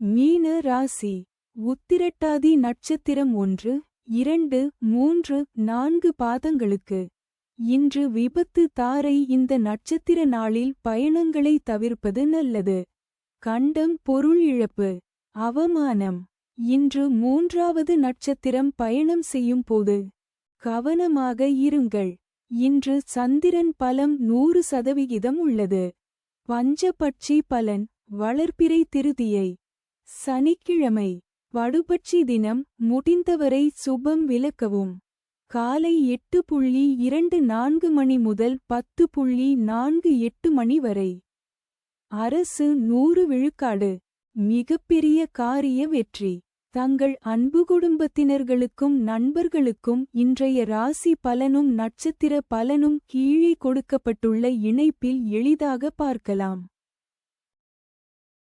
மீன ராசி. உத்திரட்டாதி நட்சத்திரம் 1, 2, 3, 4 பாதங்களுக்கு இன்று விபத்து தாரை. இந்த நட்சத்திர நாளில் பயணங்களை தவிர்ப்பது நல்லது. கண்டம் பொருள் இழப்பு அவமானம். இன்று 3வது நட்சத்திரம் பயணம் செய்யும் போது கவனமாக இருங்கள். இன்று சந்திரன் பலம் 100% உள்ளது. பஞ்சபட்சி பலன் வளர்பிறை திருதியை சனிக்கிழமை வடுபட்சி தினம். முடிந்தவரை சுபம் விலக்கவும். காலை 8:24 மணி முதல் 10:48 மணி வரை. அரசு 100 விழுக்காடு. மிகப்பெரிய காரிய வெற்றி. தங்கள் அன்பு குடும்பத்தினர்களுக்கும் நண்பர்களுக்கும் இன்றைய ராசி பலனும் நட்சத்திர பலனும் கீழே கொடுக்கப்பட்டுள்ள இணைப்பில் எளிதாக பார்க்கலாம்.